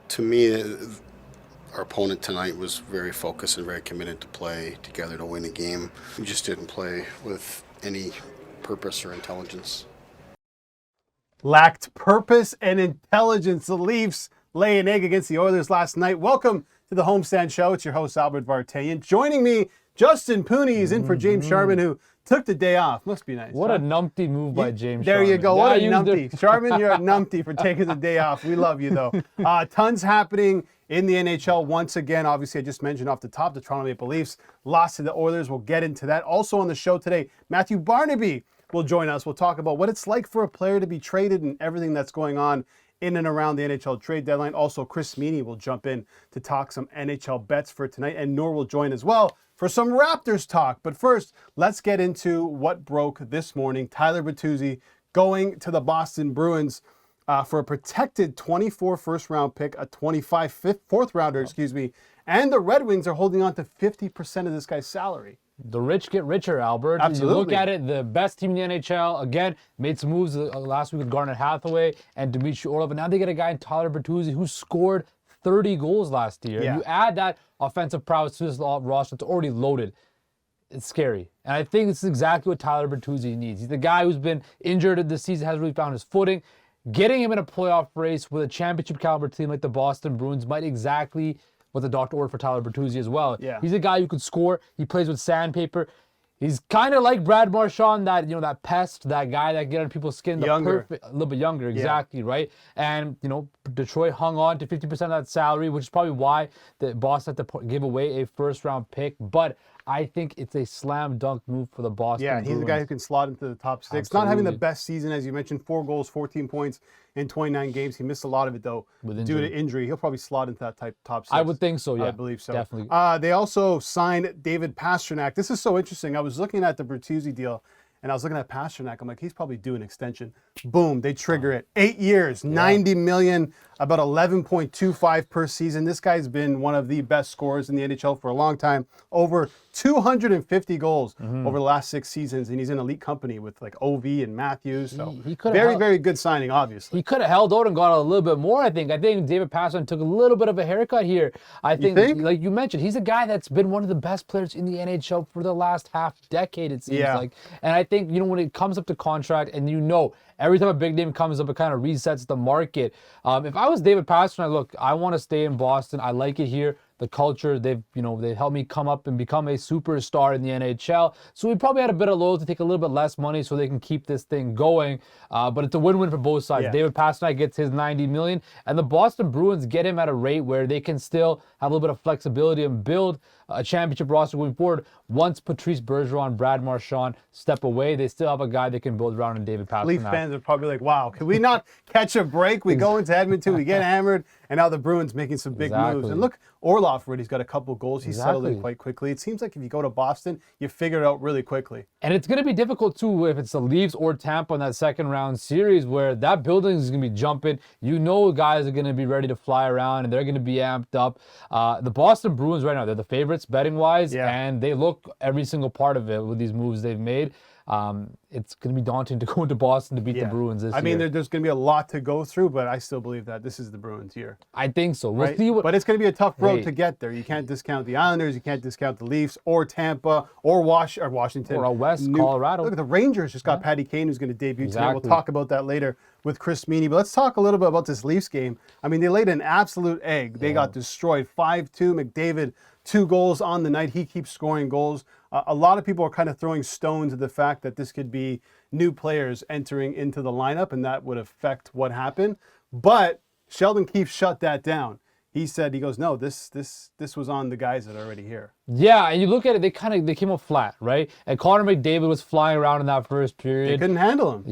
to me, our opponent tonight was very focused and very committed to play together to win a game. We just didn't play with any purpose or intelligence. Lacked purpose and intelligence. The Leafs lay an egg against the Oilers last night. Welcome to the Homestand Show. It's your host, Albert Vartanian. Joining me, Justin Pooni is in for James Sharman, who took the day off. Must be nice. What a numpty move by James There Sharman. you go. What a numpty. Sharman, you're a numpty for taking the day off. We love you, though. Tons happening in the NHL once again. Obviously, I just mentioned off the top, the Toronto Maple Leafs lost to the Oilers. We'll get into that. Also on the show today, Matthew Barnaby will join us. We'll talk about what it's like for a player to be traded and everything that's going on in and around the NHL Trade Deadline. Also, Chris Meaney will jump in to talk some NHL bets for tonight, and Noor will join as well for some Raptors talk. But first, let's get into what broke this morning. Tyler Bertuzzi going to the Boston Bruins for a protected 24 first-round pick, a 25 fourth-rounder, and the Red Wings are holding on to 50% of this guy's salary. The rich get richer, Albert. Absolutely. You look at it, the best team in the NHL, again, made some moves last week with Garnet Hathaway and Dmitry Orlov, and now they get a guy in Tyler Bertuzzi who scored 30 goals last year. Yeah. You add that offensive prowess to this roster that's already loaded. It's scary. And I think this is exactly what Tyler Bertuzzi needs. He's the guy who's been injured this season, hasn't really found his footing. Getting him in a playoff race with a championship caliber team like the Boston Bruins might exactly what the doctor ordered for Tyler Bertuzzi as well. Yeah. He's a guy who could score. He plays with sandpaper. He's kind of like Brad Marchand, that pest, that guy that get on people's skin. Younger. A little bit younger, exactly, right? And, Detroit hung on to 50% of that salary, which is probably why the Boston had to give away a first-round pick. But I think it's a slam dunk move for the Boston Bruins. He's a guy who can slot into the top six. Absolutely. Not having the best season, as you mentioned, 4 goals, 14 points in 29 games. He missed a lot of it, though, due to injury. He'll probably slot into that top six. I would think so, yeah. I believe so. Definitely. They also signed David PASTRNAK. This is so interesting. I was looking at the Bertuzzi deal, and I was looking at PASTRNAK. I'm like, he's probably due an extension. Boom, they trigger it. 8 years, $90 million, about 11.25 per season. This guy's been one of the best scorers in the NHL for a long time. Over 250 goals over the last 6 seasons, and he's in elite company with like OV and Matthews. So very good signing, obviously. He could have held out and got a little bit more, I think. I think David Pastrnak took a little bit of a haircut here. I think, like you mentioned, he's a guy that's been one of the best players in the NHL for the last half decade, it seems like. And I think, when it comes up to contract, and every time a big name comes up, it kind of resets the market. If I was David Pastrnak, look, I want to stay in Boston. I like it here. The culture, they've helped me come up and become a superstar in the NHL. So we probably had a bit of loyalty, take a little bit less money so they can keep this thing going. But it's a win-win for both sides. Yeah. David Pastrnak gets his $90 million, and the Boston Bruins get him at a rate where they can still have a little bit of flexibility and build a championship roster going forward. Once Patrice Bergeron, Brad Marchand step away, they still have a guy they can build around in David Pastrnak. Leaf fans are probably like, wow, can we not catch a break? We go into Edmonton, we get hammered, and now the Bruins making some big moves. And look, Orlov already has got a couple goals. He's settled in quite quickly. It seems like if you go to Boston, you figure it out really quickly. And it's going to be difficult, too, if it's the Leafs or Tampa in that second-round series where that building is going to be jumping. Guys are going to be ready to fly around, and they're going to be amped up. The Boston Bruins right now, they're the favorites betting-wise, and they look every single part of it with these moves they've made. It's going to be daunting to go into Boston to beat the Bruins this year. I mean, there's going to be a lot to go through, but I still believe that this is the Bruins' year. I think so. We'll see but it's going to be a tough road to get there. You can't discount the Islanders, you can't discount the Leafs, or Tampa, or Washington. Or West, Colorado. Look, the Rangers just got Patty Kane, who's going to debut tonight. We'll talk about that later with Chris Meaney. But let's talk a little bit about this Leafs game. I mean, they laid an absolute egg. They got destroyed 5-2. McDavid, 2 goals on the night. He keeps scoring goals. A lot of people are kind of throwing stones at the fact that this could be new players entering into the lineup, and that would affect what happened. But Sheldon Keefe shut that down. He goes, no, this was on the guys that are already here. Yeah, and you look at it, they came up flat, right? And Connor McDavid was flying around in that first period. They couldn't handle him.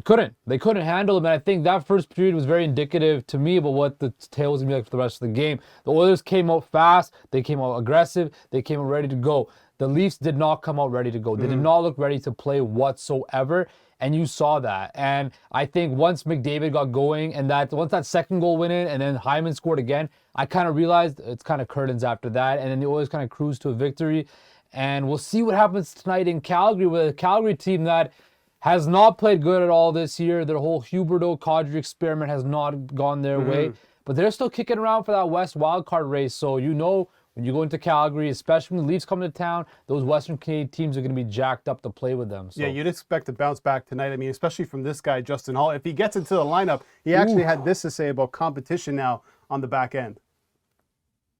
They couldn't handle him, and I think that first period was very indicative to me about what the tale was going to be like for the rest of the game. The Oilers came out fast, they came out aggressive, they came out ready to go. The Leafs did not come out ready to go. They did not look ready to play whatsoever, and you saw that. And I think once McDavid got going, and once that second goal went in, and then Hyman scored again, I kind of realized it's kind of curtains after that, and then the Oilers kind of cruised to a victory. And we'll see what happens tonight in Calgary with a Calgary team that has not played good at all this year. Their whole Huberdeau-Kadri experiment has not gone their way. but they're still kicking around for that West wildcard race. So you know, when you go into Calgary, especially when the Leafs come to town, those Western Canadian teams are going to be jacked up to play with them. So. Yeah, you'd expect to bounce back tonight. I mean, especially from this guy, Justin Holl. If he gets into the lineup, he actually had this to say about competition now on the back end.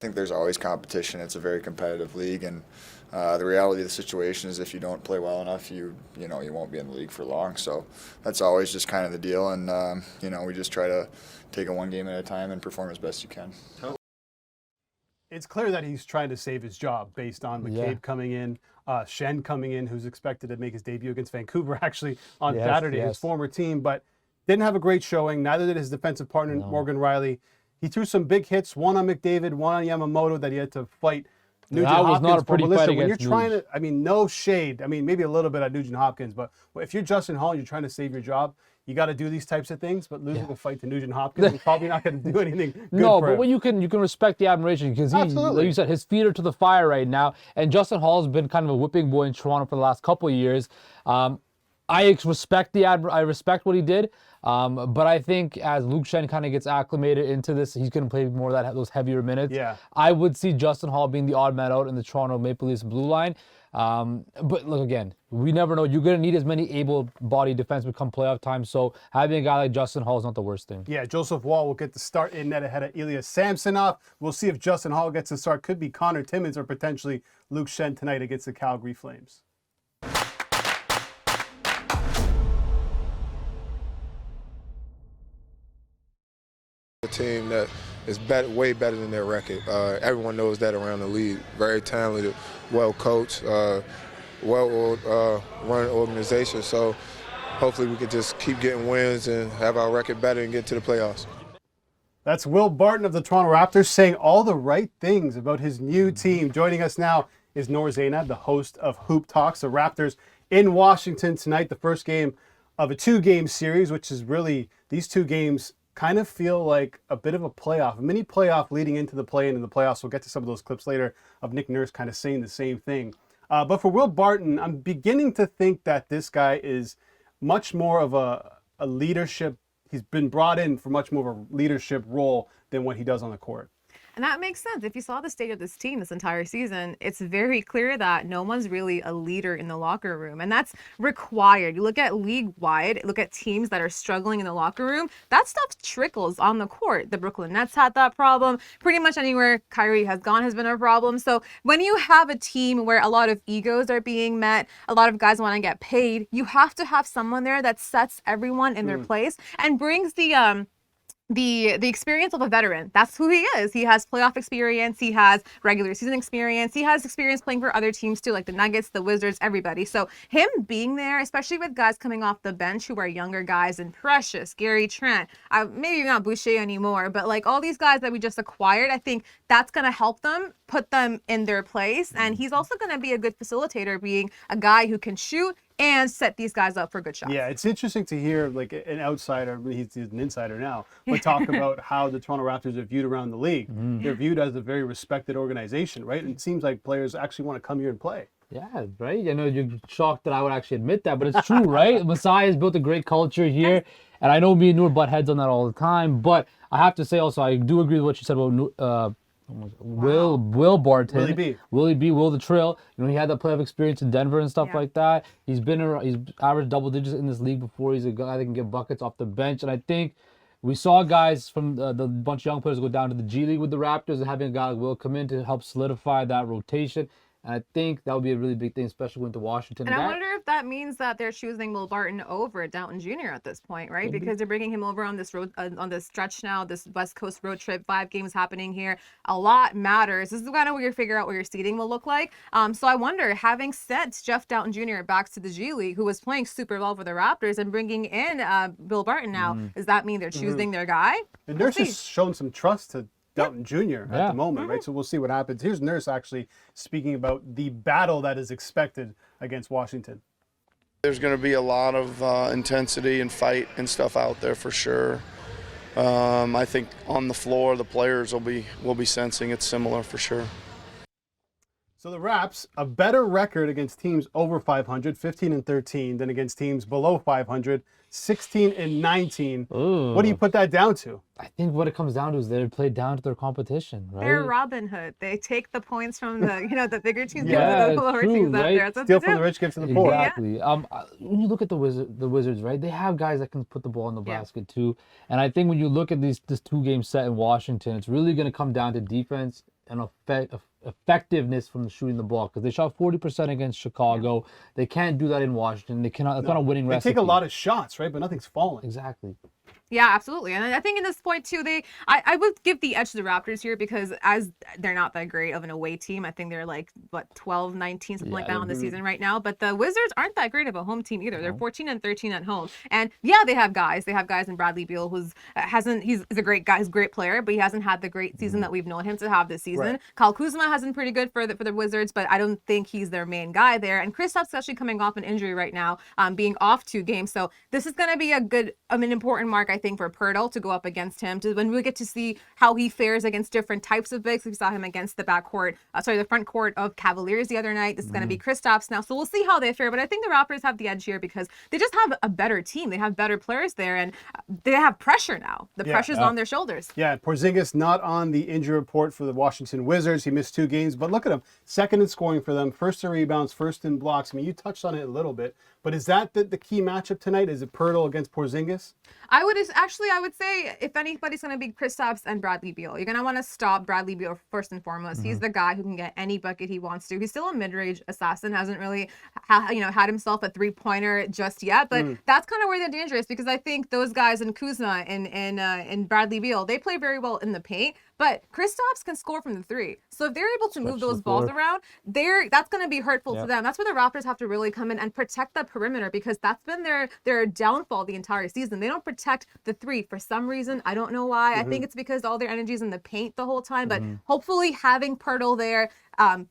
I think there's always competition. It's a very competitive league, and the reality of the situation is if you don't play well enough, you won't be in the league for long. So that's always just kind of the deal, and we just try to take it one game at a time and perform as best you can. It's clear that he's trying to save his job based on McCabe coming in, Schenn coming in, who's expected to make his debut against Vancouver actually on Saturday, his former team, but didn't have a great showing. Neither did his defensive partner, Morgan Riley. He threw some big hits, one on McDavid, one on Yamamoto that he had to fight Nugent Hopkins. That was not a pretty fight when against you're trying to, I mean, no shade. I mean, maybe a little bit on Nugent Hopkins, but if you're Justin Holl and you're trying to save your job, you got to do these types of things, but losing a fight to Nugent Hopkins is probably not going to do anything good No, for but him. when you can respect the admiration because he, like you said, his feet are to the fire right now. And Justin Holl has been kind of a whipping boy in Toronto for the last couple of years. I respect what he did, but I think as Luke Schenn kind of gets acclimated into this, he's going to play more of those heavier minutes. Yeah. I would see Justin Holl being the odd man out in the Toronto Maple Leafs blue line. But look, again, we never know. You're going to need as many able-bodied defensemen come playoff time, so having a guy like Justin Holl is not the worst thing. Yeah, Joseph Wall will get the start in net ahead of Ilya Samsonov. We'll see if Justin Holl gets the start. Could be Connor Timmins or potentially Luke Schenn tonight against the Calgary Flames. A team that is way better than their record. Everyone knows that around the league. Very talented, well coached, well-run organization. So hopefully we can just keep getting wins and have our record better and get to the playoffs. That's Will Barton of the Toronto Raptors saying all the right things about his new team. Joining us now is Noor Zainab, the host of Hoop Talks. The Raptors in Washington tonight, the first game of a two-game series, which is really, these two games kind of feel like a bit of a playoff, a mini playoff leading into the play-in and the playoffs. We'll get to some of those clips later of Nick Nurse kind of saying the same thing. But for Will Barton, I'm beginning to think that this guy is much more of a leadership. He's been brought in for much more of a leadership role than what he does on the court. And that makes sense. If you saw the state of this team this entire season, it's very clear that no one's really a leader in the locker room. And that's required. You look at league-wide, look at teams that are struggling in the locker room, that stuff trickles on the court. The Brooklyn Nets had that problem. Pretty much anywhere Kyrie has gone has been a problem. So when you have a team where a lot of egos are being met, a lot of guys want to get paid, you have to have someone there that sets everyone in their place and brings the experience of a veteran. That's who he is. He has playoff experience. He has regular season experience. He has experience playing for other teams too, like the Nuggets, the Wizards, everybody. So him being there, especially with guys coming off the bench who are younger guys and Precious, Gary Trent, maybe not Boucher anymore, but like all these guys that we just acquired, I think that's going to help them put them in their place. And he's also going to be a good facilitator, being a guy who can shoot and set these guys up for good shots. Yeah, it's interesting to hear like an outsider, he's an insider now, but talk about how the Toronto Raptors are viewed around the league. They're viewed as a very respected organization, right? And it seems like players actually want to come here and play. Yeah, right. I know you're shocked that I would actually admit that, but it's true, right? Masai has built a great culture here, and I know me and Noor butt heads on that all the time, but I have to say also, I do agree with what you said about Will Barton, Willie B, Will the Trill. You know, he had that playoff experience in Denver and stuff like that. He's averaged double digits in this league before. He's a guy that can get buckets off the bench, and I think we saw guys from the bunch of young players go down to the G League with the Raptors, and having a guy like Will come in to help solidify that rotation. And I think that would be a really big thing, especially going to Washington. And I wonder if that means that they're choosing Will Barton over Downton Jr. at this point, right? Because they're bringing him over on this road, on this stretch now, this West Coast road trip, 5 games happening here. A lot matters. This is kind of where you figure out what your seeding will look like. So I wonder, having sent Jeff Downton Jr. back to the G League, who was playing super well for the Raptors, and bringing in Will Barton now, does that mean they're choosing their guy? And Nurse has shown some trust to Downton Jr. at the moment, right? So we'll see what happens. Here's Nurse actually speaking about the battle that is expected against Washington. There's going to be a lot of intensity and fight and stuff out there for sure. I think on the floor, the players will be sensing it's similar for sure. So the Raps, a better record against teams over 500, 15-13, than against teams below 500, 16-19. Ooh. What do you put that down to? I think what it comes down to is they play down to their competition, right? They're Robin Hood. They take the points from the bigger teams, Yeah, give to the lower true, teams out right? there. That's what Steal they from do. the rich, give to the poor. Exactly. When you look at the Wizards, right? They have guys that can put the ball in the basket too. And I think when you look at this 2-game set in Washington, it's really going to come down to defense and effectiveness from the shooting the ball, because they shot 40% against Chicago. They can't do that in Washington. They cannot. It's not a winning recipe. They take a lot of shots, right? But nothing's falling. Exactly. Yeah, absolutely. And I think in this point too, I would give the edge to the Raptors here, because as they're not that great of an away team. I think they're like 12, 19, something like that on the season right now. But the Wizards aren't that great of a home team either. They're 14-13 at home. And yeah, they have guys. They have guys in Bradley Beal, who's he's a great guy, he's a great player, but he hasn't had the great season that we've known him to have this season. Right. Kyle Kuzma has been pretty good for the Wizards, but I don't think he's their main guy there. And Kristaps actually coming off an injury right now, being off 2 games. So this is going to be an important mark, I think, for Pirtle to go up against him, to when we get to see how he fares against different types of bigs. We saw him against the front court of Cavaliers the other night. This is going to be Kristaps now, so we'll see how they fare. But I think the Raptors have the edge here because they just have a better team. They have better players there, and they have pressure now. The pressure's on their shoulders. Yeah, Porzingis not on the injury report for the Washington Wizards. He missed 2 games, but look at him. Second in scoring for them, first in rebounds, first in blocks. I mean, you touched on it a little bit, but is that the key matchup tonight? Is it Pirtle against Porzingis? I would say if anybody's going to be Kristaps and Bradley Beal, you're going to want to stop Bradley Beal first and foremost. He's the guy who can get any bucket he wants to. He's still a mid-range assassin, hasn't really had himself a 3-pointer just yet, but that's kind of where they're dangerous, because I think those guys in Kuzma and Bradley Beal, they play very well in the paint, but Kristaps can score from the 3. So if they're able to move those balls around, that's going to be hurtful to them. That's where the Raptors have to really come in and protect the perimeter, because that's been their downfall the entire season. They don't protect the 3 for some reason. I don't know why. I think it's because all their energy is in the paint the whole time, but hopefully having Pirtle there,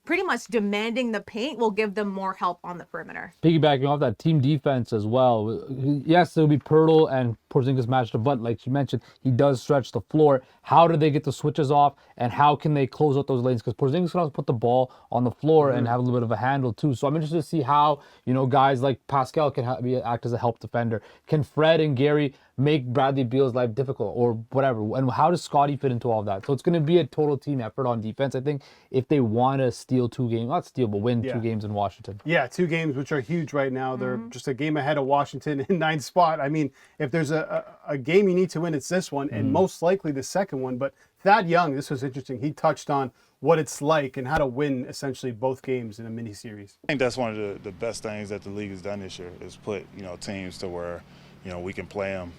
pretty much demanding the paint, will give them more help on the perimeter. Piggybacking off that, team defense as well. Yes, it'll be Pirtle and Porzingis matched up, but like you mentioned, he does stretch the floor. How do they get the switches off, and how can they close out those lanes? Because Porzingis can also put the ball on the floor and have a little bit of a handle too. So I'm interested to see how guys like Pascal can act as a help defender. Can Fred and Gary make Bradley Beal's life difficult or whatever? And how does Scotty fit into all of that? So it's going to be a total team effort on defense, I think, if they want to steal 2 games, not steal, but win 2 games in Washington. Yeah, 2 games, which are huge right now. They're just a game ahead of Washington in 9th spot. I mean, if there's a game you need to win, it's this one, and most likely the second one. But Thad Young, this was interesting. He touched on what it's like and how to win essentially both games in a mini series. I think that's one of the best things that the league has done this year, is put teams to where we can play them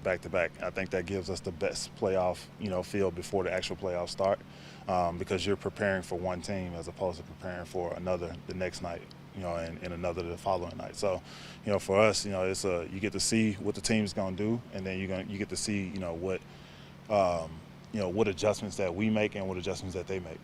back to back. I think that gives us the best playoff feel before the actual playoffs start, because you're preparing for one team as opposed to preparing for another the next night, and another the following night. So for us, it's you get to see what the team's going to do, and then you get to see what adjustments that we make and what adjustments that they make.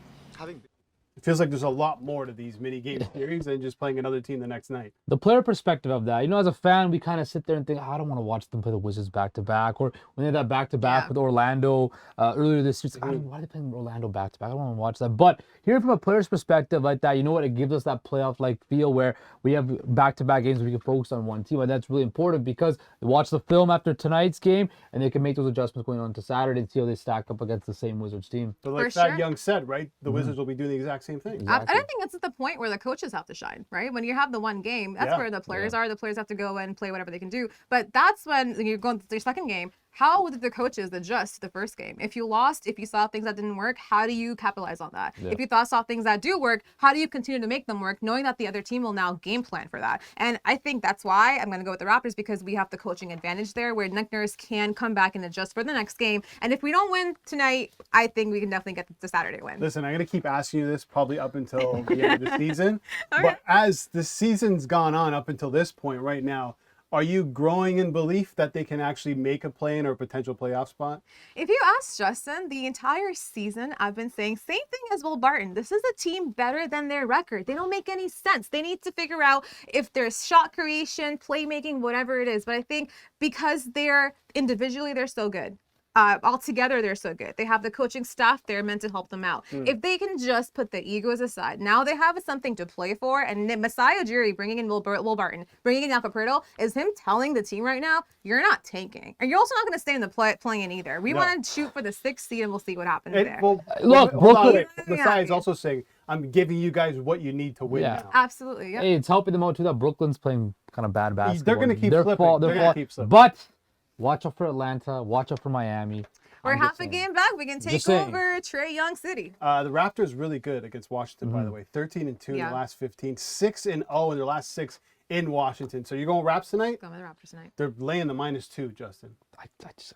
It feels like there's a lot more to these mini game series than just playing another team the next night. The player perspective of that, as a fan, we kind of sit there and think, I don't want to watch them play the Wizards back-to-back. Or when they had that back-to-back with Orlando earlier this year, it's like, why are they playing Orlando back-to-back? I don't want to watch that. But hearing from a player's perspective like that, it gives us that playoff-like feel where we have back-to-back games where we can focus on one team. And that's really important, because they watch the film after tonight's game, and they can make those adjustments going on to Saturday and see how they stack up against the same Wizards team. But like Thad Young said, right, the Wizards will be doing the exact same thing. Exactly. I don't think that's at the point where the coaches have to shine, right? When you have the one game, that's where the players are. The players have to go and play whatever they can do. But that's when you're going to your second game. How did the coaches adjust the first game? If you lost, if you saw things that didn't work, how do you capitalize on that? Yeah. If you saw things that do work, how do you continue to make them work, knowing that the other team will now game plan for that? And I think that's why I'm going to go with the Raptors, because we have the coaching advantage there, where Nick Nurse can come back and adjust for the next game. And if we don't win tonight, I think we can definitely get the Saturday win. Listen, I'm going to keep asking you this probably up until the end of the season. Okay. But as the season's gone on up until this point right now, are you growing in belief that they can actually make a play-in or a potential playoff spot? If you ask Justin, the entire season, I've been saying same thing as Will Barton. This is a team better than their record. They don't make any sense. They need to figure out if there's shot creation, playmaking, whatever it is. But I think because they're individually, they're so good. altogether they're so good. They have the coaching staff there meant to help them out. If they can just put the egos aside, now they have something to play for. And Masai Ujiri bringing in Will Barton, bringing in Jakob Chychrun is him telling the team right now, you're not tanking. And you're also not going to stay in the play-in either. We want to shoot for the 6th seed and we'll see what happens there. Well, look, Brooklyn. Masai is also saying, I'm giving you guys what you need to win now. Absolutely. Yeah. Hey, it's helping them out too that Brooklyn's playing kind of bad basketball. They're going to keep slipping. They're going to keep slipping. But watch out for Atlanta. Watch out for Miami. We're half a game back. We can take over Trae Young City. The Raptors really good against Washington, by the way. 13-2 in the last 15. 6-0 in their last 6 in Washington. So you're going Raps tonight? Going with the Raptors tonight. They're laying the -2, Justin. I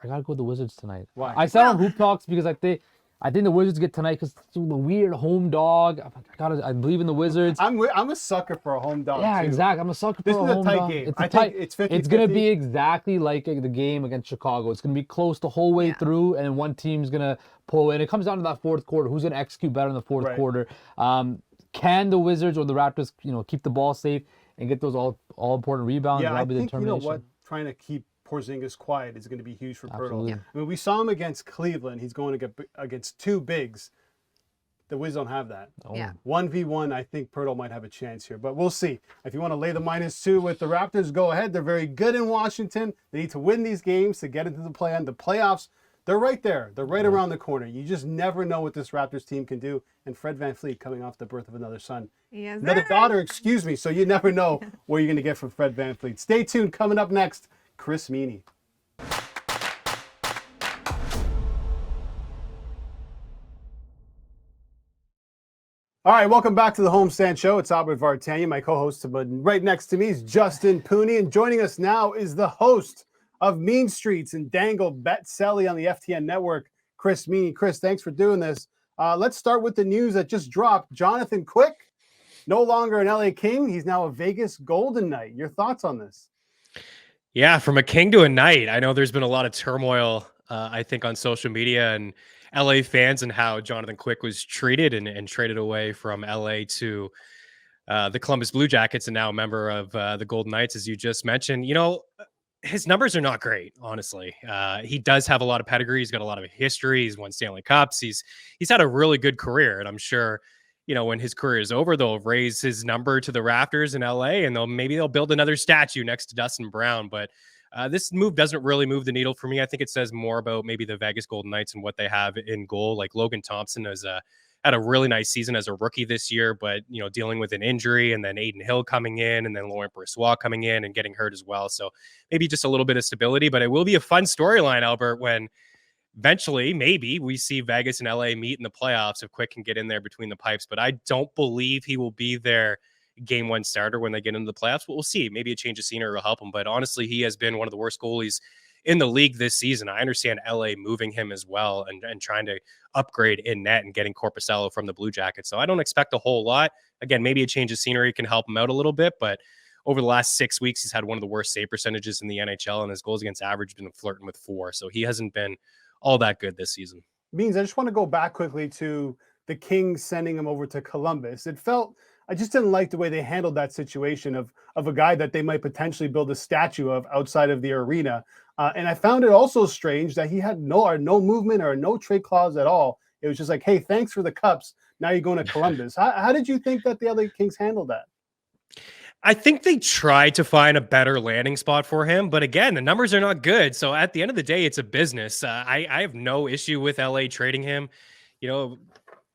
gotta go with the Wizards tonight. Why? I said on Hoop Talks because I think the Wizards get tonight because the weird home dog. I believe in the Wizards. I'm a sucker for a home dog. Yeah, too. exactly. I'm a sucker for a home dog. This is a tight game. I think it's 50-50. It's gonna be exactly like the game against Chicago. It's gonna be close the whole way through, and then one team's gonna pull. And it comes down to that fourth quarter. Who's gonna execute better in the fourth quarter? Can the Wizards or the Raptors, keep the ball safe and get those all important rebounds? Yeah, That'll I be the think determination. you know what? Trying to keep Porzingis quiet is going to be huge for Absolutely. Poeltl. I mean, we saw him against Cleveland. He's going to get against 2 bigs. The Wiz don't have that. Yeah. 1v1, I think Poeltl might have a chance here, but we'll see. If you want to lay the -2 with the Raptors, go ahead. They're very good in Washington. They need to win these games to get into the play-in. The playoffs, they're right there. They're right around the corner. You just never know what this Raptors team can do. And Fred VanVleet coming off the birth of another son. Yes, Another daughter, excuse me. So you never know what you're going to get from Fred VanVleet. Stay tuned. Coming up next, Chris Meaney. All right, welcome back to the Homestand Show. It's Albert Vartanian, my co-host, but right next to me is Justin Pooni, and joining us now is the host of Mean Streets and Dangle Bet-Selly on the FTN network, Chris Meaney. Chris, thanks for doing this. Let's start with the news that just dropped. Jonathan Quick, no longer an LA King. He's now a Vegas Golden Knight. Your thoughts on this? Yeah, from a King to a Knight. I know there's been a lot of turmoil, I think, on social media and LA fans and how Jonathan Quick was treated and traded away from LA to the Columbus Blue Jackets and now a member of the Golden Knights, as you just mentioned. His numbers are not great, honestly. He does have a lot of pedigree. He's got a lot of history. He's won Stanley Cups. He's had a really good career, and I'm sure when his career is over, they'll raise his number to the Raptors in LA, and maybe they'll build another statue next to Dustin Brown. But this move doesn't really move the needle for me. I think it says more about maybe the Vegas Golden Knights and what they have in goal. Like Logan Thompson had a really nice season as a rookie this year, but dealing with an injury, and then Aiden Hill coming in, and then Laurent Brossoit coming in and getting hurt as well. So maybe just a little bit of stability, but it will be a fun storyline, Albert, when eventually maybe we see Vegas and LA meet in the playoffs if Quick can get in there between the pipes. But I don't believe he will be their game 1 starter when they get into the playoffs. But we'll see. Maybe a change of scenery will help him. But honestly, he has been one of the worst goalies in the league this season. I understand LA moving him as well and trying to upgrade in net and getting Korpisalo from the Blue Jackets. So I don't expect a whole lot. Again, maybe a change of scenery can help him out a little bit, but over the last 6 weeks, he's had one of the worst save percentages in the NHL, and his goals against average been flirting with 4. So he hasn't been all that good this season. Means I just want to go back quickly to the Kings sending him over to Columbus. I just didn't like the way they handled that situation of a guy that they might potentially build a statue of outside of the arena. And I found it also strange that he had no movement or no trade clause at all. It was just like, hey, thanks for the cups. Now you're going to Columbus. How did you think that the LA Kings handled that? I think they tried to find a better landing spot for him, but again, the numbers are not good. So at the end of the day, it's a business. I have no issue with LA trading him.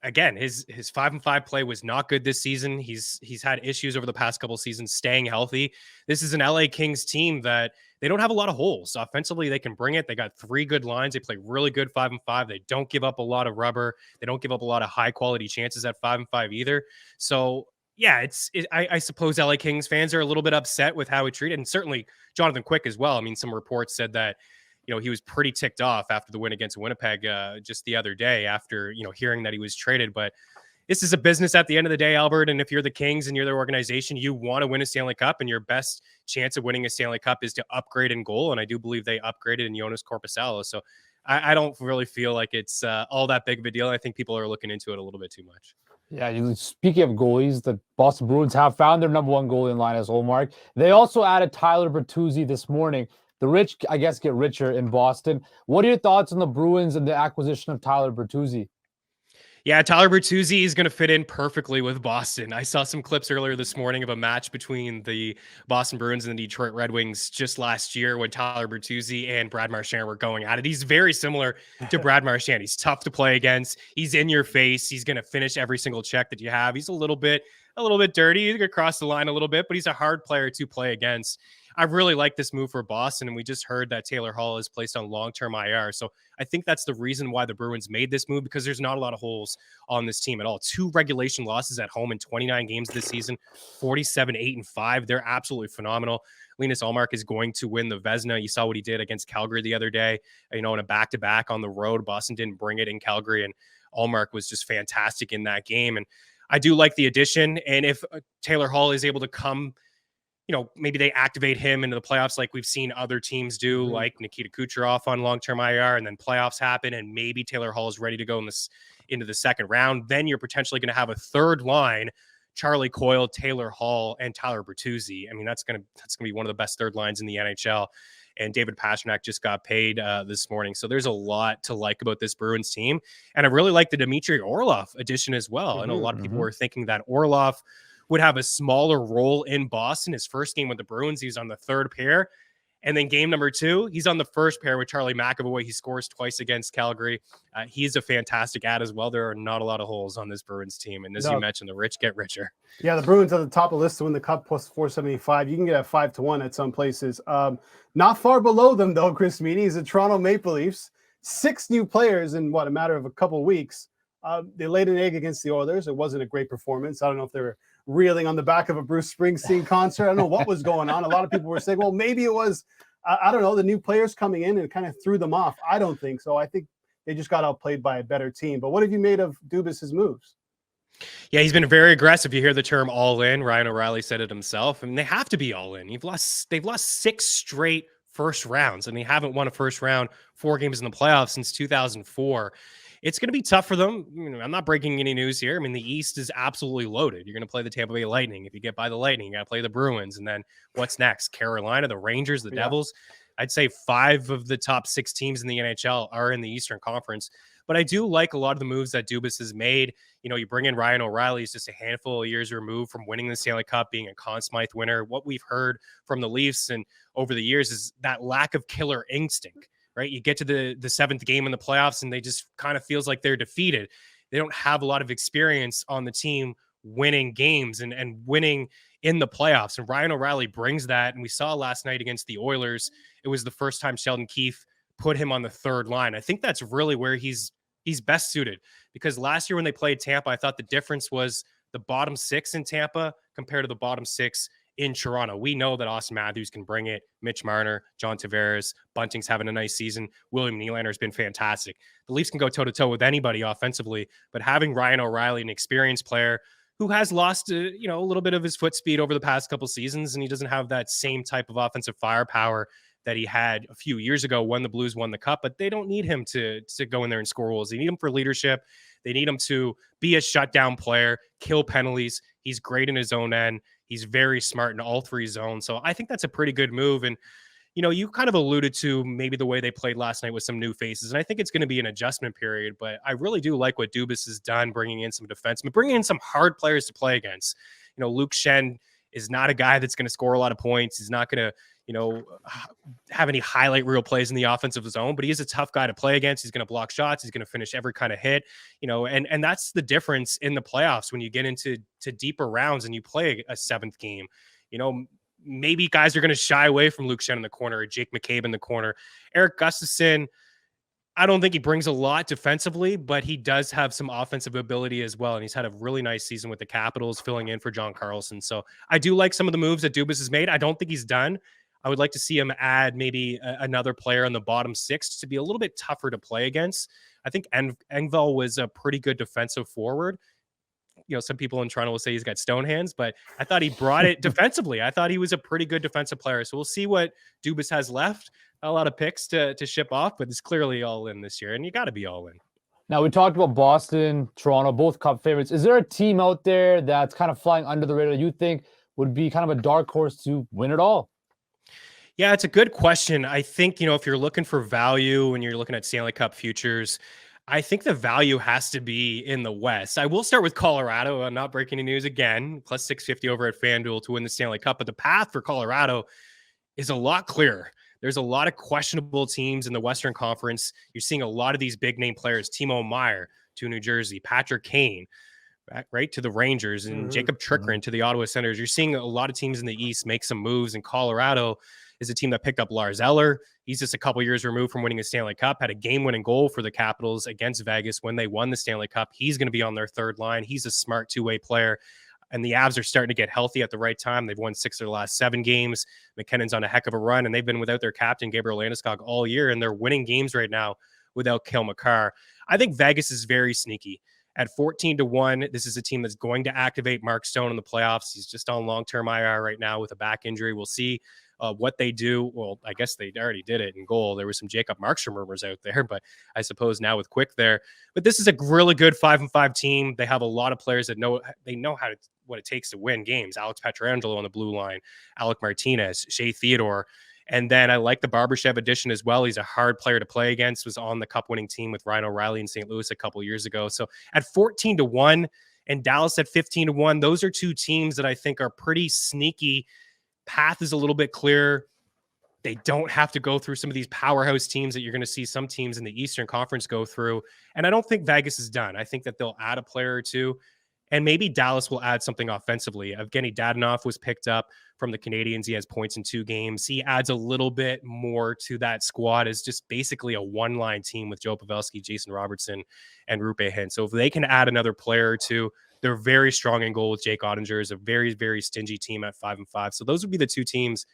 Again, his 5-5 play was not good this season. He's had issues over the past couple seasons staying healthy. This is an LA Kings team that they don't have a lot of holes. Offensively, they can bring it. They got 3 good lines. They play really good 5-5. They don't give up a lot of rubber. They don't give up a lot of high quality chances at 5-5 either. So yeah, I suppose LA Kings fans are a little bit upset with how he treated, and certainly Jonathan Quick as well. I mean, some reports said that he was pretty ticked off after the win against Winnipeg just the other day after hearing that he was traded. But this is a business at the end of the day, Albert. And if you're the Kings and you're their organization, you want to win a Stanley Cup, and your best chance of winning a Stanley Cup is to upgrade in goal. And I do believe they upgraded in Jonas Korpisalo. So I don't really feel like it's all that big of a deal. I think people are looking into it a little bit too much. Yeah, speaking of goalies, the Boston Bruins have found their number 1 goalie in Linus Ullmark. They also added Tyler Bertuzzi this morning. The rich, I guess, get richer in Boston. What are your thoughts on the Bruins and the acquisition of Tyler Bertuzzi? Yeah, Tyler Bertuzzi is going to fit in perfectly with Boston. I saw some clips earlier this morning of a match between the Boston Bruins and the Detroit Red Wings just last year when Tyler Bertuzzi and Brad Marchand were going at it. He's very similar to Brad Marchand. He's tough to play against. He's in your face. He's going to finish every single check that you have. He's a little bit dirty. He's going to cross the line a little bit, but he's a hard player to play against. I really like this move for Boston, and we just heard that Taylor Hall is placed on long-term IR. So I think that's the reason why the Bruins made this move, because there's not a lot of holes on this team at all. 2 regulation losses at home in 29 games this season, 47-8-5. They're absolutely phenomenal. Linus Ullmark is going to win the Vezina. You saw what he did against Calgary the other day, in a back-to-back on the road. Boston didn't bring it in Calgary, and Ullmark was just fantastic in that game. And I do like the addition. And if Taylor Hall is able to come, maybe they activate him into the playoffs like we've seen other teams do, like Nikita Kucherov on long-term IR, and then playoffs happen, and maybe Taylor Hall is ready to go into the second round. Then you're potentially going to have a third line, Charlie Coyle, Taylor Hall, and Tyler Bertuzzi. I mean, that's going to be one of the best third lines in the NHL. And David Pastrnak just got paid this morning. So there's a lot to like about this Bruins team. And I really like the Dmitry Orlov addition as well. I know a lot of people were thinking that Orlov would have a smaller role in Boston. His first game with the Bruins, he was on the third pair. And then game number 2, he's on the first pair with Charlie McAvoy. He scores twice against Calgary. He's a fantastic ad as well. There are not a lot of holes on this Bruins team. And as you mentioned, the rich get richer. Yeah, the Bruins are the top of the list to win the Cup, plus 475. You can get at 5-1 at some places. Not far below them, though, Chris Meaney, is the Toronto Maple Leafs. 6 new players in, a matter of a couple of weeks. They laid an egg against the Oilers. It wasn't a great performance. I don't know if they were reeling on the back of a Bruce Springsteen concert. I don't know what was going on. A lot of people were saying, well, maybe it was, I don't know, the new players coming in and kind of threw them off. I don't think so. I think they just got outplayed by a better team. But what have you made of Dubas's moves? Yeah, he's been very aggressive. You hear the term all in. Ryan O'Reilly said it himself. I mean, they have to be all in. They've lost 6 straight first rounds, and they haven't won a first round 4 games in the playoffs since 2004. It's going to be tough for them. I'm not breaking any news here. I mean, the East is absolutely loaded. You're going to play the Tampa Bay Lightning. If you get by the Lightning, you got to play the Bruins. And then what's next? Carolina, the Rangers, the Devils. I'd say 5 of the top 6 teams in the NHL are in the Eastern Conference. But I do like a lot of the moves that Dubas has made. You bring in Ryan O'Reilly. He's just a handful of years removed from winning the Stanley Cup, being a Conn Smythe winner. What we've heard from the Leafs and over the years is that lack of killer instinct. Right, you get to the 7th game in the playoffs, and they just kind of feels like they're defeated. They don't have a lot of experience on the team winning games and winning in the playoffs. And Ryan O'Reilly brings that. And we saw last night against the Oilers, it was the first time Sheldon Keefe put him on the third line. I think that's really where he's best suited, because last year when they played Tampa, I thought the difference was the bottom 6 in Tampa compared to the bottom 6 in Toronto. We know that Austin Matthews can bring it. Mitch Marner, John Tavares, Bunting's having a nice season. William Nylander has been fantastic. The Leafs can go toe-to-toe with anybody offensively, but having Ryan O'Reilly, an experienced player who has lost a little bit of his foot speed over the past couple seasons, and he doesn't have that same type of offensive firepower that he had a few years ago when the Blues won the Cup, but they don't need him to go in there and score goals. They need him for leadership. They need him to be a shutdown player, kill penalties. He's great in his own end. He's very smart in all 3 zones. So I think that's a pretty good move. And, you kind of alluded to maybe the way they played last night with some new faces. And I think it's going to be an adjustment period, but I really do like what Dubas has done, bringing in some defensemen, bringing in some hard players to play against. Luke Schenn is not a guy that's going to score a lot of points. He's not going to, have any highlight reel plays in the offensive zone, but he is a tough guy to play against. He's going to block shots. He's going to finish every kind of hit, and that's the difference in the playoffs when you get into deeper rounds and you play a 7th game. Maybe guys are going to shy away from Luke Schenn in the corner or Jake McCabe in the corner. Eric Gustafsson, I don't think he brings a lot defensively, but he does have some offensive ability as well. And he's had a really nice season with the Capitals, filling in for John Carlson. So I do like some of the moves that Dubas has made. I don't think he's done. I would like to see him add maybe another player on the bottom 6 to be a little bit tougher to play against. I think Engvall was a pretty good defensive forward. Some people in Toronto will say he's got stone hands, but I thought he brought it defensively. I thought he was a pretty good defensive player. So we'll see what Dubas has left. A lot of picks to ship off, but it's clearly all in this year, and you got to be all in. Now, we talked about Boston, Toronto, both Cup favorites. Is there a team out there that's kind of flying under the radar you think would be kind of a dark horse to win it all? Yeah, it's a good question. I think, if you're looking for value and you're looking at Stanley Cup futures, I think the value has to be in the West. I will start with Colorado. I'm not breaking any news again. Plus 650 over at FanDuel to win the Stanley Cup. But the path for Colorado is a lot clearer. There's a lot of questionable teams in the Western Conference. You're seeing a lot of these big name players, Timo Meier to New Jersey, Patrick Kane, right, to the Rangers, and Jakob Chychrun to the Ottawa Senators. You're seeing a lot of teams in the East make some moves, and Colorado is a team that picked up Lars Eller. He's just a couple years removed from winning a Stanley Cup, had a game-winning goal for the Capitals against Vegas when they won the Stanley Cup. He's going to be on their third line. He's a smart two-way player. And the Avs are starting to get healthy at the right time. They've won 6 of their last 7 games. McKinnon's on a heck of a run, and they've been without their captain, Gabriel Landeskog, all year, and they're winning games right now without Cale Makar. I think Vegas is very sneaky. At 14-1, this is a team that's going to activate Mark Stone in the playoffs. He's just on long-term IR right now with a back injury. We'll see what they do. Well, I guess they already did it in goal. There was some Jacob Markstrom rumors out there, but I suppose now with Quick there. But this is a really good 5-5 team. They have a lot of players that know what it takes to win games. Alex Pietrangelo on the blue line, Alec Martinez, Shea Theodore. And then I like the Barbashev addition as well. He's a hard player to play against, was on the cup-winning team with Ryan O'Reilly in St. Louis a couple years ago. So at 14-1 and Dallas at 15-1, those are two teams that I think are pretty sneaky. Path is a little bit clearer. They don't have to go through some of these powerhouse teams that you're going to see some teams in the Eastern Conference go through. And I don't think Vegas is done. I think that they'll add a player or two. And maybe Dallas will add something offensively. Evgeny Dadonov was picked up from the Canadiens. He has points in 2 games. He adds a little bit more to that squad as just basically a one-line team with Joe Pavelski, Jason Robertson, and Rupe Hintz. So if they can add another player or two, they're very strong in goal with Jake Ottinger. Is a very, very stingy team at 5-5. So those would be the two teams,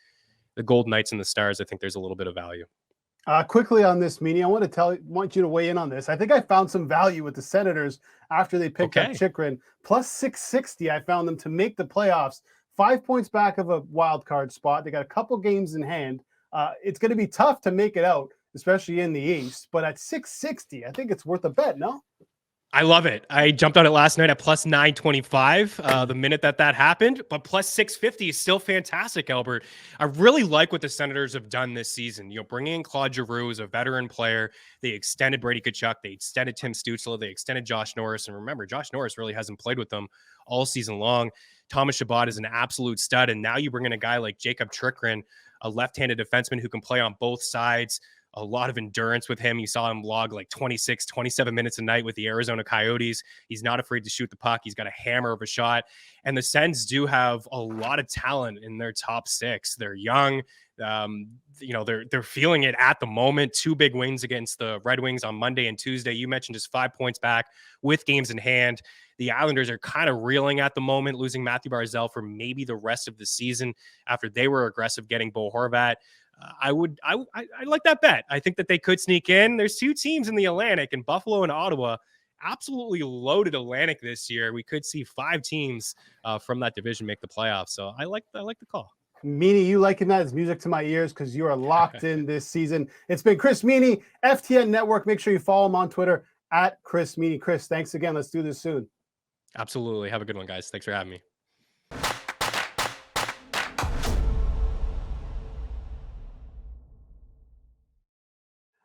the Golden Knights and the Stars. I think there's a little bit of value. Quickly on this, Meaney, I want you to weigh in on this. I think I found some value with the Senators after they picked up Chychrun. Plus 660, I found them to make the playoffs. 5 points back of a wild card spot. They got a couple games in hand. It's going to be tough to make it out, especially in the East. But at 660, I think it's worth a bet, no? I love it. I jumped on it last night at plus 925 the minute that happened, but plus 650 is still fantastic, Albert. I really like what the Senators have done this season. Bringing in Claude Giroux as a veteran player. They extended Brady Tkachuk. They extended Tim Stützle. They extended Josh Norris. And remember, Josh Norris really hasn't played with them all season long. Thomas Chabot is an absolute stud. And now you bring in a guy like Jakob Chychrun, a left-handed defenseman who can play on both sides. A lot of endurance with him. You saw him log like 26, 27 minutes a night with the Arizona Coyotes. He's not afraid to shoot the puck. He's got a hammer of a shot. And the Sens do have a lot of talent in their top 6. They're young. They're feeling it at the moment. 2 big wins against the Red Wings on Monday and Tuesday. You mentioned just 5 points back with games in hand. The Islanders are kind of reeling at the moment, losing Matthew Barzal for maybe the rest of the season after they were aggressive getting Bo Horvat. I like that bet. I think that they could sneak in. There's 2 teams in the Atlantic, and Buffalo and Ottawa, absolutely loaded Atlantic this year. We could see 5 teams from that division make the playoffs. So I like the call. Meaney, you liking that is music to my ears because you are locked in this season. It's been Chris Meaney, FTN Network. Make sure you follow him on Twitter at Chris Meaney. Chris, thanks again. Let's do this soon. Absolutely. Have a good one, guys. Thanks for having me.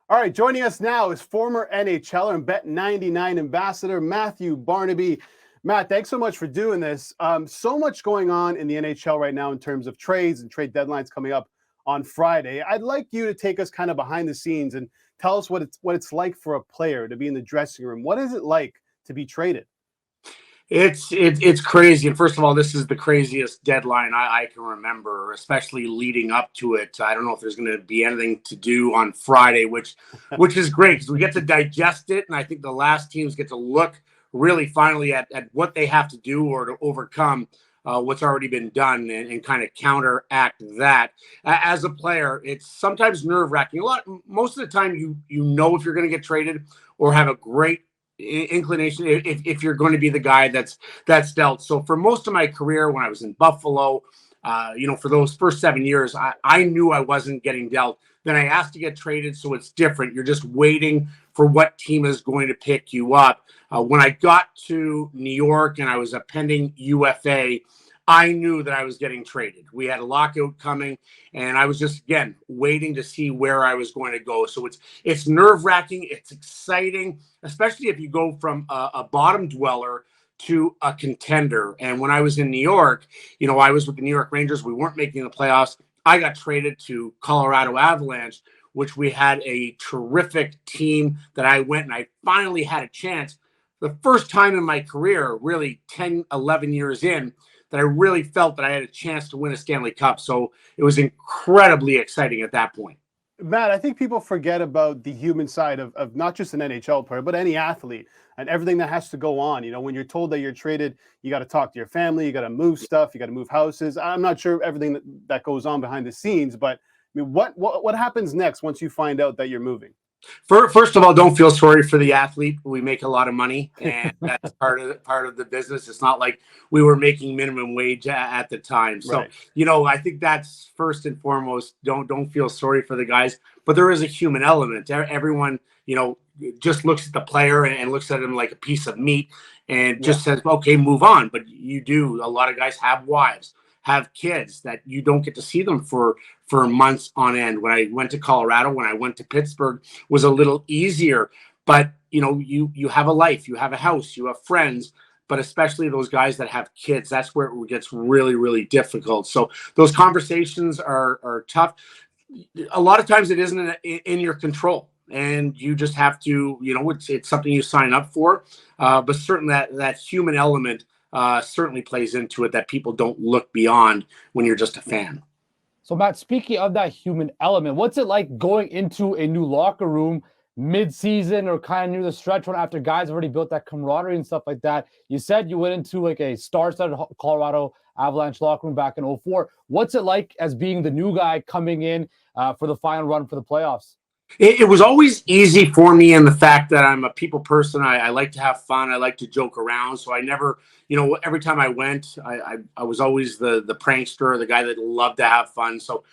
All right, joining us now is former NHL'er and Bet99 ambassador Matthew Barnaby. Matt, thanks so much for doing this. So much going on in the NHL right now in terms of trades and trade deadlines coming up on Friday. I'd like you to take us kind of behind the scenes and tell us what it's like for a player to be in the dressing room. What is it like to be traded? It's crazy. And first of all, this is the craziest deadline I can remember, especially leading up to it. I don't know if there's going to be anything to do on Friday, which is great because we get to digest it. And I think the last teams get to look really finally at what they have to do or to overcome what's already been done and kind of counteract that. As a player, it's sometimes nerve-wracking. Most of the time, you know if you're going to get traded or have a great inclination if you're going to be the guy that's dealt. So for most of my career when I was in Buffalo, for those first 7 years, I knew I wasn't getting dealt. Then I asked to get traded, so it's different. You're just waiting for what team is going to pick you up. When I got to New York and I was a pending UFA, I knew that I was getting traded. We had a lockout coming, and I was just, again, waiting to see where I was going to go. So it's nerve-wracking. It's exciting, especially if you go from a bottom dweller to a contender. And when I was in New York, I was with the New York Rangers. We weren't making the playoffs. I got traded to Colorado Avalanche, which we had a terrific team that I went and I finally had a chance. The first time in my career, really 10, 11 years in, that I really felt that I had a chance to win a Stanley Cup. So it was incredibly exciting at that point. Matt, I think people forget about the human side of not just an NHL player, but any athlete and everything that has to go on. When you're told that you're traded, you got to talk to your family, you got to move stuff, you got to move houses. I'm not sure everything that goes on behind the scenes, but I mean, what happens next once you find out that you're moving? First of all, don't feel sorry for the athlete. We make a lot of money, and that's part of the business. It's not like we were making minimum wage at the time. So, right. I think that's first and foremost. Don't feel sorry for the guys, but there is a human element. Everyone, just looks at the player and looks at him like a piece of meat, and just says, "Okay, move on." But a lot of guys have wives, have kids that you don't get to see them for months on end. When I went to Colorado, when I went to Pittsburgh, was a little easier. But you have a life, you have a house, you have friends. But especially those guys that have kids, that's where it gets really, really difficult. So those conversations are tough. A lot of times it isn't in your control, and you just have to, it's something you sign up for. But certainly that human element certainly plays into it, that people don't look beyond when you're just a fan. So, Matt, speaking of that human element, what's it like going into a new locker room mid-season or kind of near the stretch run after guys already built that camaraderie and stuff like that? You said you went into like a star-studded Colorado Avalanche locker room back in 2004. What's it like as being the new guy coming in for the final run for the playoffs? It was always easy for me in the fact that I'm a people person. I like to have fun. I like to joke around. So I never, every time I went, I was always the prankster, the guy that loved to have fun. So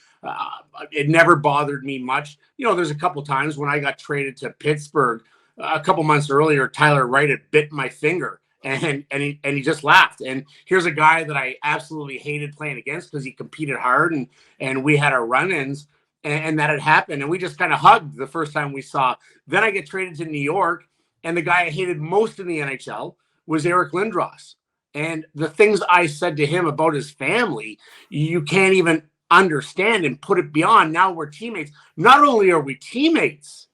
it never bothered me much. There's a couple times when I got traded to Pittsburgh a couple months earlier, Tyler Wright had bit my finger. And he just laughed. And here's a guy that I absolutely hated playing against because he competed hard and we had our run-ins. And that had happened, and we just kind of hugged the first time we saw. Then I get traded to New York, and the guy I hated most in the NHL was Eric Lindros. And the things I said to him about his family, you can't even understand and put it beyond. Now we're teammates. Not only are we teammates,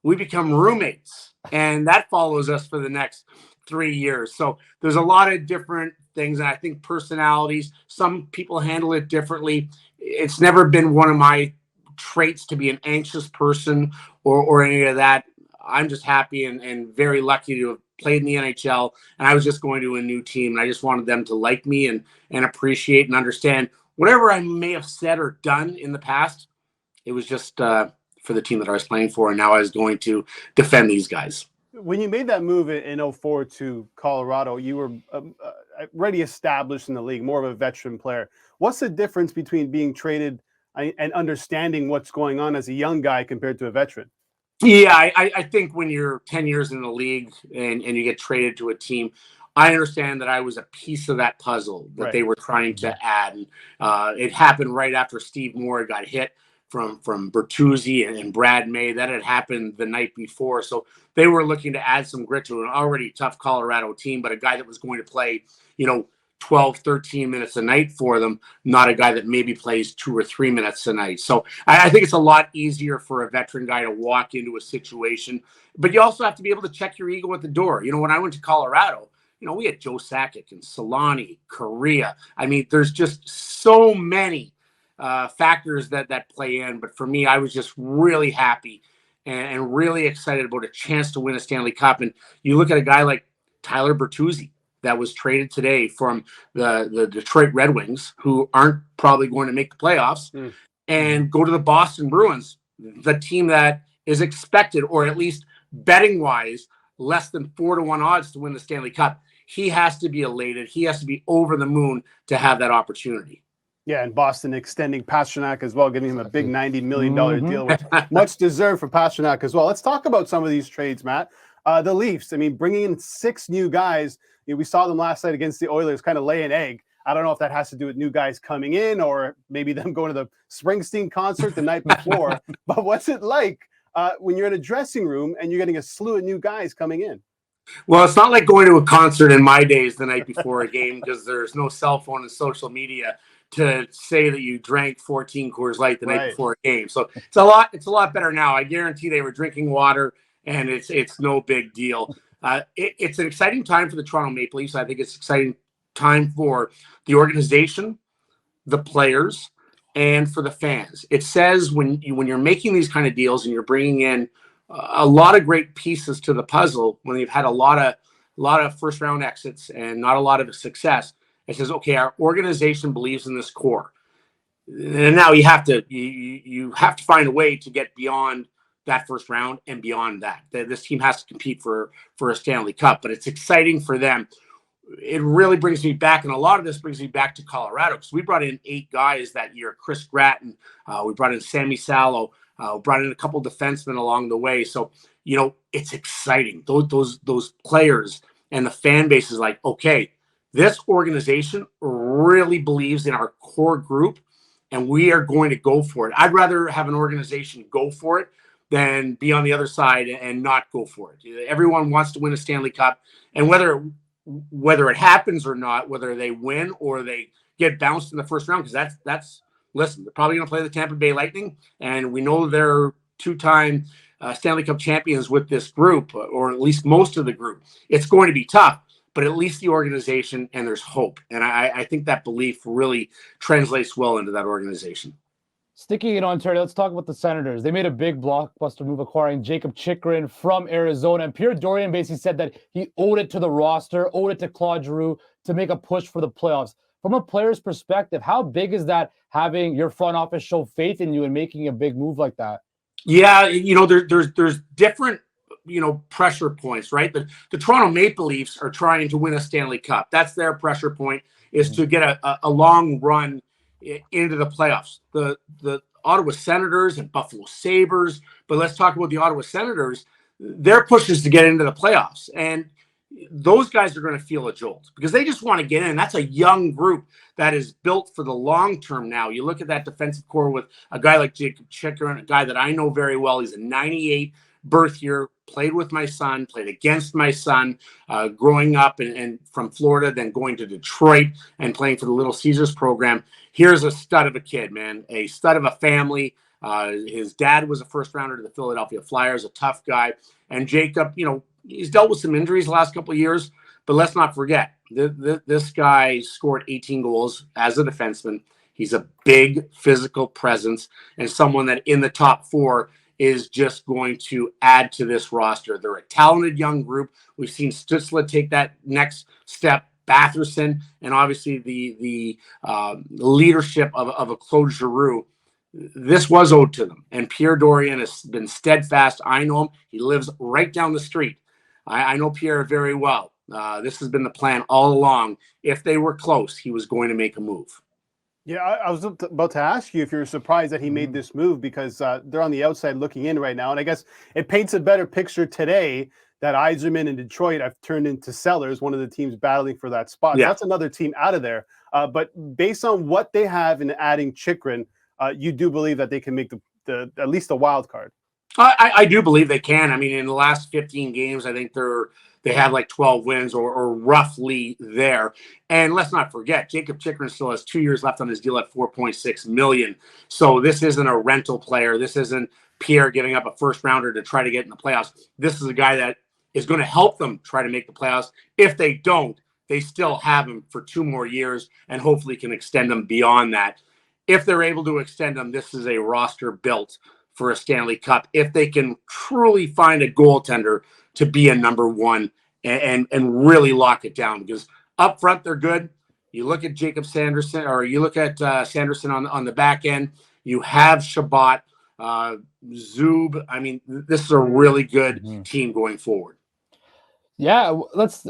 we become roommates, and that follows us for the next 3 years. So there's a lot of different things, and I think personalities, some people handle it differently. It's never been one of my traits to be an anxious person or any of that. I'm just happy and very lucky to have played in the NHL, and I was just going to a new team, and I just wanted them to like me and appreciate and understand whatever I may have said or done in the past. It was just for the team that I was playing for, and now I was going to defend these guys. When you made that move in 2004 to Colorado, you were already established in the league, more of a veteran player. What's the difference between being traded and understanding what's going on as a young guy compared to a veteran? Yeah, I think when you're 10 years in the league and you get traded to a team, I understand that I was a piece of that puzzle that they were trying to add. And it happened right after Steve Moore got hit from Bertuzzi and Brad May. That had happened the night before. So they were looking to add some grit to an already tough Colorado team, but a guy that was going to play, 12, 13 minutes a night for them, not a guy that maybe plays 2 or 3 minutes a night. So I think it's a lot easier for a veteran guy to walk into a situation, but you also have to be able to check your ego at the door. When I went to Colorado, we had Joe Sakic and Solani, Correa. I mean, there's just so many factors that play in. But for me, I was just really happy and really excited about a chance to win a Stanley Cup. And you look at a guy like Tyler Bertuzzi, that was traded today from the Detroit Red Wings, who aren't probably going to make the playoffs, and go to the Boston Bruins, the team that is expected, or at least betting-wise, less than 4-1 odds to win the Stanley Cup. He has to be elated. He has to be over the moon to have that opportunity. Yeah, and Boston extending PASTRNAK as well, giving him a big $90 million deal, which much deserved for PASTRNAK as well. Let's talk about some of these trades, Matt. The Leafs, bringing in 6 new guys. We saw them last night against the Oilers kind of lay an egg. I don't know if that has to do with new guys coming in or maybe them going to the Springsteen concert the night before. But what's it like when you're in a dressing room and you're getting a slew of new guys coming in? Well, it's not like going to a concert in my days the night before a game because there's no cell phone and social media to say that you drank 14 Coors Light the night before a game. So it's a lot better now. I guarantee they were drinking water, and it's no big deal. It's an exciting time for the Toronto Maple Leafs. I think it's an exciting time for the organization, the players, and for the fans. It says when you're making these kind of deals and you're bringing in a lot of great pieces to the puzzle, when you've had a lot of first round exits and not a lot of success, it says, okay, our organization believes in this core, and now you have to find a way to get beyond that first round and beyond that. This team has to compete for a Stanley Cup, but it's exciting for them. It really brings me back, and a lot of this brings me back to Colorado, because we brought in 8 guys that year. Chris Gratton, we brought in Sammy Salo, brought in a couple defensemen along the way. So, it's exciting. Those players and the fan base is like, okay, this organization really believes in our core group, and we are going to go for it. I'd rather have an organization go for it than be on the other side and not go for it. Everyone wants to win a Stanley Cup, and whether it happens or not, whether they win or they get bounced in the first round, because that's listen, they're probably going to play the Tampa Bay Lightning, and we know they're 2-time Stanley Cup champions with this group, or at least most of the group. It's going to be tough, but at least the organization, and there's hope. And I think that belief really translates well into that organization. Sticking in Ontario, let's talk about the Senators. They made a big blockbuster move acquiring Jakob Chychrun from Arizona. And Pierre Dorion basically said that he owed it to the roster, owed it to Claude Giroux to make a push for the playoffs. From a player's perspective, how big is that, having your front office show faith in you and making a big move like that? Yeah, there's different, pressure points, right? The Toronto Maple Leafs are trying to win a Stanley Cup. That's their pressure point, is to get a long run into the playoffs. The Ottawa Senators and Buffalo Sabres, but let's talk about the Ottawa Senators. Their push is to get into the playoffs, and those guys are going to feel a jolt because they just want to get in. That's a young group that is built for the long term now. You look at that defensive core with a guy like Jakob Chychrun, a guy that I know very well. He's a 98 birth year, played with my son, played against my son, growing up and from Florida, then going to Detroit and playing for the Little Caesars program. Here's a stud of a kid, man, a stud of a family. His dad was a first rounder to the Philadelphia Flyers, a tough guy. And Jacob, he's dealt with some injuries the last couple of years, but let's not forget, this guy scored 18 goals as a defenseman. He's a big physical presence and someone that in the top 4 is just going to add to this roster. They're a talented young group. We've seen Stützle take that next step, Batherson, and obviously the leadership of a Claude Giroux. This was owed to them, and Pierre Dorion has been steadfast. I know him. He lives right down the street. I know Pierre very well. This has been the plan all along. If they were close, he was going to make a move. Yeah, I was about to ask you if you're surprised that he made this move, because they're on the outside looking in right now. And I guess it paints a better picture today that Yzerman and Detroit have turned into sellers, one of the teams battling for that spot. Yeah. That's another team out of there. But based on what they have in adding Chychrun, you do believe that they can make the at least a wild card? I do believe they can. I mean, in the last 15 games, I think they have like 12 wins or roughly there. And let's not forget, Jakob Chychrun still has 2 years left on his deal at $4.6 million. So this isn't a rental player. This isn't Pierre giving up a first rounder to try to get in the playoffs. This is a guy that is going to help them try to make the playoffs. If they don't, they still have him for 2 more years and hopefully can extend them beyond that. If they're able to extend them, this is a roster built for a Stanley Cup. If they can truly find a goaltender to be a number 1 and really lock it down, because up front they're good. You look at Jacob Sanderson, or you look at Sanderson on the back end. You have Shabbat, Zub. I mean, this is a really good team going forward. Yeah,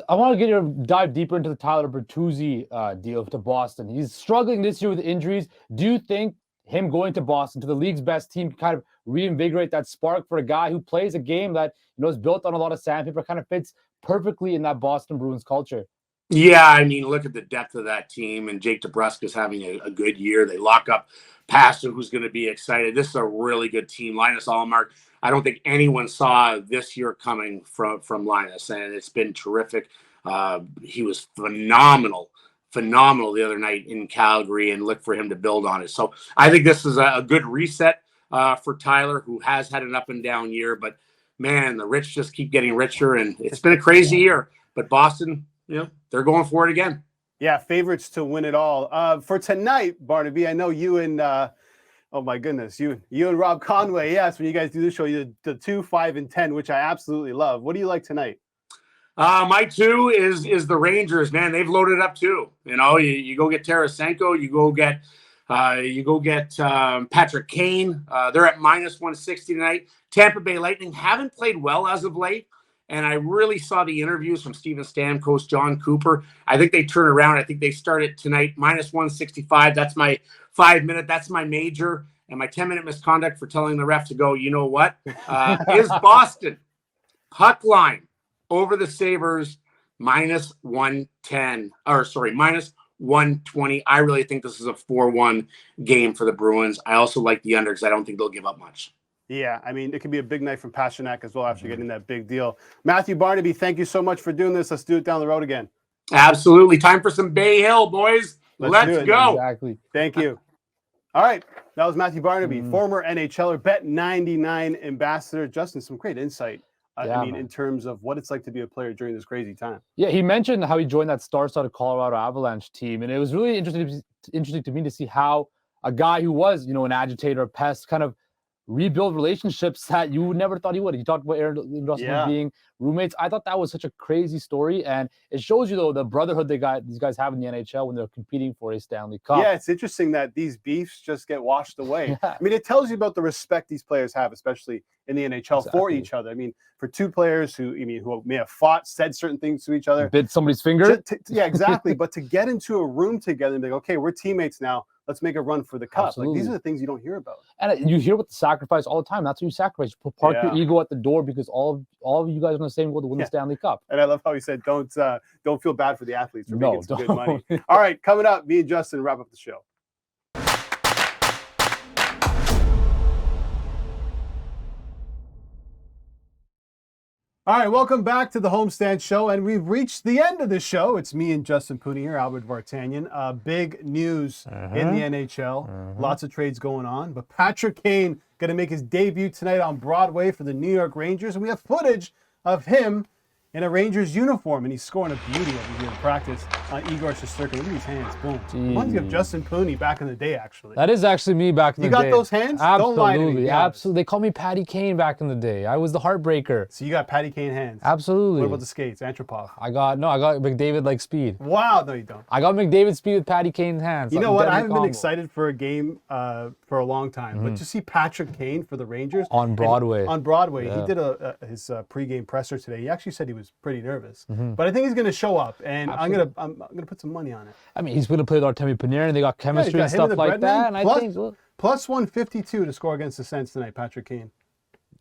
I want to get you to dive deeper into the Tyler Bertuzzi deal to Boston. He's struggling this year with injuries. Do you think him going to Boston, to the league's best team, can kind of reinvigorate that spark for a guy who plays a game that is built on a lot of sandpaper, kind of fits perfectly in that Boston Bruins culture? Yeah, I mean, look at the depth of that team, and Jake DeBrusk's having a good year. They lock up Pastor, who's going to be excited. This is a really good team. Linus Allmark, I don't think anyone saw this year coming from Linus, and it's been terrific. He was phenomenal the other night in Calgary, and look for him to build on it. So I think this is a good reset for Tyler, who has had an up and down year. But, man, the rich just keep getting richer, and it's been a crazy year. But Boston, they're going for it again. Yeah, favorites to win it all. For tonight, Barnaby, I know you and oh my goodness, you and Rob Conway. Yes, when you guys do the show, you did the 2, 5, and 10, which I absolutely love. What do you like tonight? My 2 is the Rangers. Man, they've loaded up too. You go get Tarasenko, you go get Patrick Kane. They're at -160 tonight. Tampa Bay Lightning haven't played well as of late. And I really saw the interviews from Steven Stamkos, John Cooper. I think they turn around. I think they start it tonight, -165. That's my 5-minute. That's my major. And my 10-minute misconduct for telling the ref to go, you know what? Is Boston puck line over the Sabres -110. Or sorry, -120. I really think this is a 4-1 game for the Bruins. I also like the under because I don't think they'll give up much. Yeah, I mean, it could be a big night from PASTRNAK as well after getting that big deal. Matthew Barnaby, thank you so much for doing this. Let's do it down the road again. Absolutely. Time for some Bay Hill, boys. Let's go. Exactly. Thank you. All right. That was Matthew Barnaby, former NHL'er, Bet99 ambassador. Justin, some great insight. In terms of what it's like to be a player during this crazy time. Yeah, he mentioned how he joined that star-studded Colorado Avalanche team. And it was really interesting to me to see how a guy who was, an agitator, a pest, kind of rebuild relationships that you never thought he would. He talked about Aaron and Justin being roommates. I thought that was such a crazy story, and it shows you though the brotherhood these guys have in the NHL when they're competing for a Stanley Cup. Yeah, it's interesting that these beefs just get washed away. I mean, it tells you about the respect these players have, especially in the NHL, for each other. I mean, for two players who may have fought, said certain things to each other, bit somebody's finger. Yeah, exactly. But to get into a room together and be like, okay, we're teammates now. Let's make a run for the cup. Absolutely. Like, these are the things you don't hear about. And you hear about the sacrifice all the time. That's what you sacrifice. You park your ego at the door because all of you guys are on the same goal to win the Stanley Cup. And I love how he said, don't feel bad for the athletes for making some good money. All right, coming up, me and Justin wrap up the show. All right, welcome back to the Homestand Show, and we've reached the end of the show. It's me and Justin Pooni here, Albert Vartanian. Big news in the NHL. Lots of trades going on, but Patrick Kane going to make his debut tonight on Broadway for the New York Rangers, and we have footage of him in a Rangers uniform, and he's scoring a beauty over here in practice on Igor Shesterkin. Look at these hands, boom. Reminds me of Justin Pooni back in the day, actually. That is actually me back in the day. You got those hands? Absolutely, don't lie to me. absolutely. They called me Patty Kane back in the day. I was the heartbreaker. So you got Patty Kane hands? Absolutely. What about the skates, Antropov? I got McDavid-like speed. Wow, no you don't. I got McDavid speed with Patty Kane's hands. You know what? I haven't been excited for a game for a long time, but to see Patrick Kane for the Rangers on Broadway. He did his pregame presser today. He actually said he was pretty nervous. But I think he's going to show up, and I'm gonna put some money on it. I mean, he's going to play with Artemi Panarin. They got chemistry and stuff like that. And I think plus 152 to score against the Sens tonight, Patrick Kane.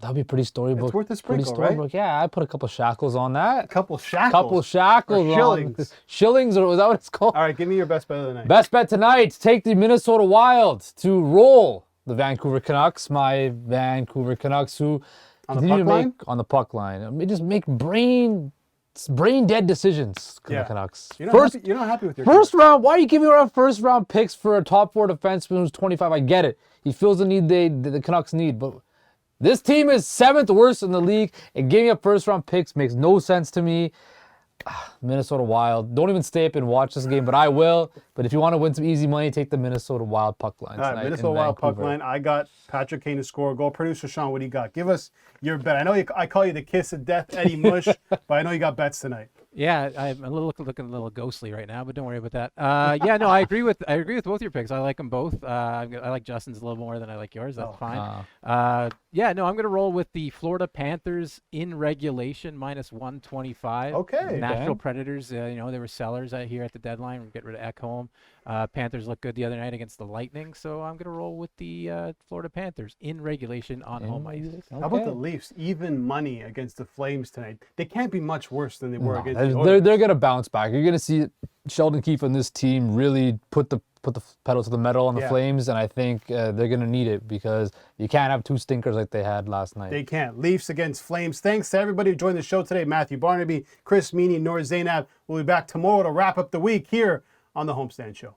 That'd be pretty storybook. It's worth a sprinkle, right? Yeah, I put a couple shackles on that. A couple shackles. Couple shackles. Or shillings. Shillings, or was that what it's called? All right, give me your best bet of the night. Best bet tonight: take the Minnesota Wild to roll the Vancouver Canucks. My Vancouver Canucks, who continue to make on the puck line. I mean, just make brain dead decisions. The Canucks. You're not happy with your first round. Why are you giving around first round picks for a top 4 defenseman who's 25? I get it. He feels the need the Canucks need, but this team is 7th worst in the league, and giving up first round picks makes no sense to me. Minnesota Wild. Don't even stay up and watch this game, but I will. But if you want to win some easy money, take the Minnesota Wild puck line tonight. All right, Minnesota Wild puck line. I got Patrick Kane to score a goal. Producer Sean, what do you got? Give us your bet. I know I call you the kiss of death, Eddie Mush, but I know you got bets tonight. Yeah, I'm looking a little ghostly right now, but don't worry about that. I agree with both your picks. I like them both. I like Justin's a little more than I like yours. That's fine. I'm going to roll with the Florida Panthers in regulation -125. Okay. Nashville Predators. They were sellers here at the deadline. Get rid of Ekholm. Panthers looked good the other night against the Lightning, so I'm going to roll with the Florida Panthers in regulation on home ice. How about the Leafs? Even money against the Flames tonight. They can't be much worse than they were against the Oilers. They're going to bounce back. You're going to see Sheldon Keefe and this team really put the pedal to the metal on the Flames, and I think they're going to need it because you can't have two stinkers like they had last night. They can't. Leafs against Flames. Thanks to everybody who joined the show today. Matthew Barnaby, Chris Meaney, Noor Zainab. We'll be back tomorrow to wrap up the week here on the Homestand Show.